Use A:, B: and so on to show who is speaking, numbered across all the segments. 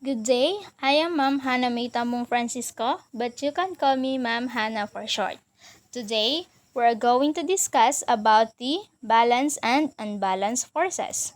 A: Good day, I am Ma'am Hannah May Tamong Francisco, but you can call me Ma'am Hannah for short. Today, we're going to discuss about the balanced and unbalanced forces.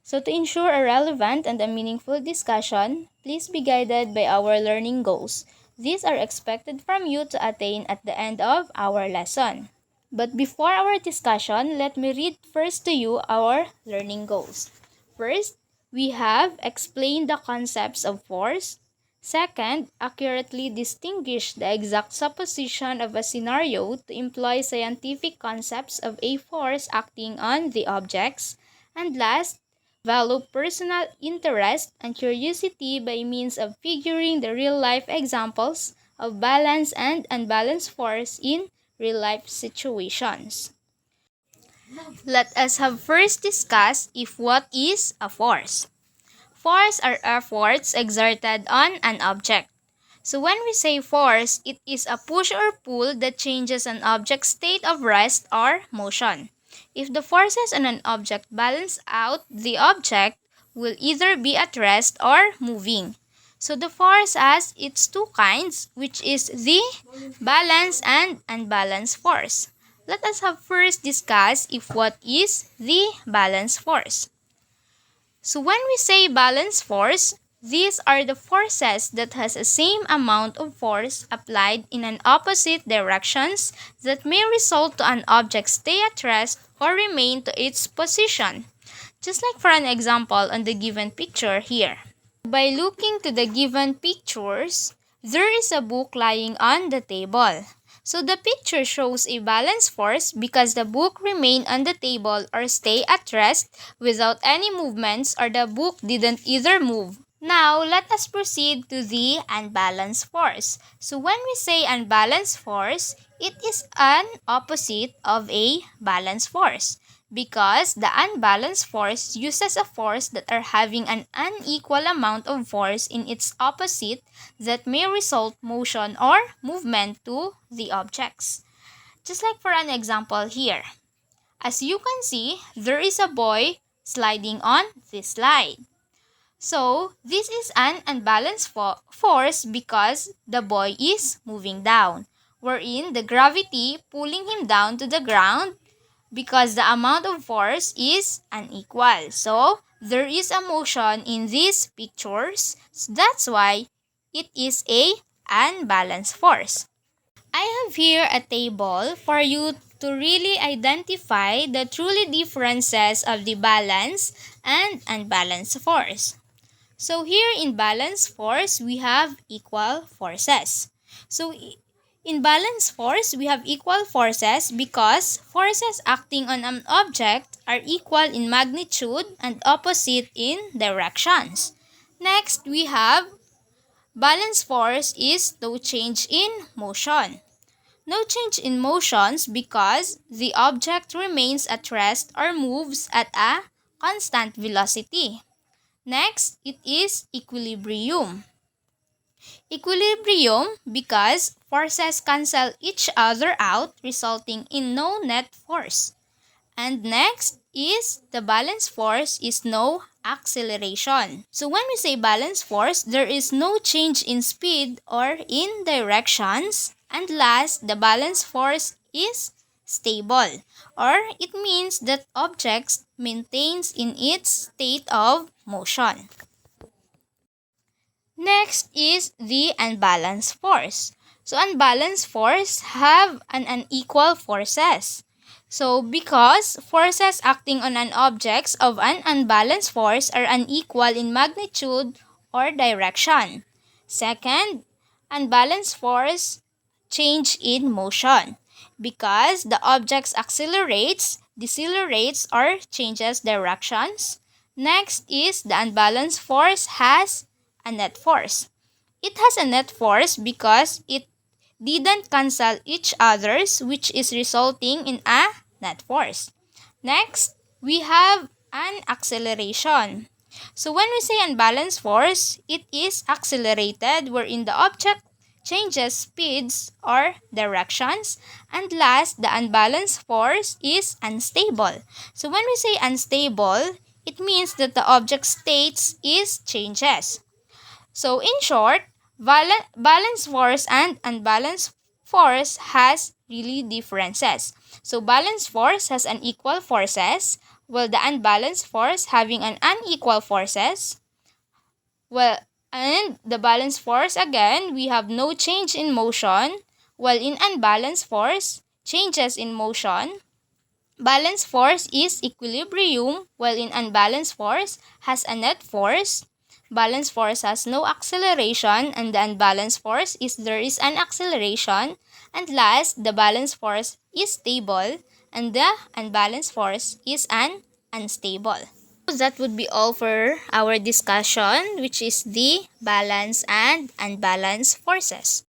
A: So to ensure a relevant and a meaningful discussion, please be guided by our learning goals. These are expected from you to attain at the end of our lesson. But before our discussion, let me read first to you our learning goals. First, we have explained the concepts of force. Second, accurately distinguish the exact supposition of a scenario to employ scientific concepts of a force acting on the objects. And last, develop personal interest and curiosity by means of figuring the real-life examples of balanced and unbalanced force in real-life situations. Let us have first discuss if what is a force. Force are efforts exerted on an object. So when we say force, it is a push or pull that changes an object's state of rest or motion. If the forces on an object balance out, the object will either be at rest or moving. So the force has its two kinds, which is the balanced and unbalanced force. Let us have first discuss if what is the balanced force. So when we say balanced force, these are the forces that has the same amount of force applied in an opposite directions that may result to an object stay at rest or remain to its position. Just like for an example on the given picture here. By looking to the given pictures, there is a book lying on the table. So the picture shows a balanced force because the book remained on the table or stay at rest without any movements, or the book didn't either move. Now, let us proceed to the unbalanced force. So when we say unbalanced force, it is an opposite of a balanced force, because the unbalanced force uses a force that are having an unequal amount of force in its opposite that may result motion or movement to the objects. Just like for an example here. As you can see, there is a boy sliding on this slide. So, this is an unbalanced force because the boy is moving down, wherein the gravity pulling him down to the ground because the amount of force is unequal. So, there is a motion in these pictures. So that's why it is a unbalanced force. I have here a table for you to really identify the truly differences of the balanced and unbalanced force. So here in balanced force, we have equal forces. So in balanced force, we have equal forces because forces acting on an object are equal in magnitude and opposite in directions. Next, we have balanced force is no change in motion. No change in motions because the object remains at rest or moves at a constant velocity. Next, it is equilibrium. Equilibrium because forces cancel each other out, resulting in no net force. And next is the balanced force is no acceleration. So when we say balanced force, there is no change in speed or in directions. And last, the balanced force is stable, or it means that objects maintains in its state of motion. Next is the unbalanced force. So unbalanced force have an unequal forces. So because forces acting on an objects of an unbalanced force are unequal in magnitude or direction. Second, unbalanced force change in motion because the objects accelerates, decelerates, or changes directions. Next is the unbalanced force has a net force. It has a net force because it didn't cancel each others, which is resulting in a net force. Next, we have an acceleration. So when we say unbalanced force, it is accelerated wherein the object changes speeds or directions. And last, the unbalanced force is unstable. So when we say unstable, it means that the object states is changes. So in short, balanced force and unbalanced force has really differences. So balanced force has unequal forces, while the unbalanced force having an unequal forces. Well, and the balanced force again, we have no change in motion, while in unbalanced force, changes in motion. Balanced force is equilibrium, while in unbalanced force has a net force. Balanced force has no acceleration, and the unbalanced force is there is an acceleration. And last, the balanced force is stable, and the unbalanced force is an unstable. So that would be all for our discussion, which is the balance and unbalanced forces.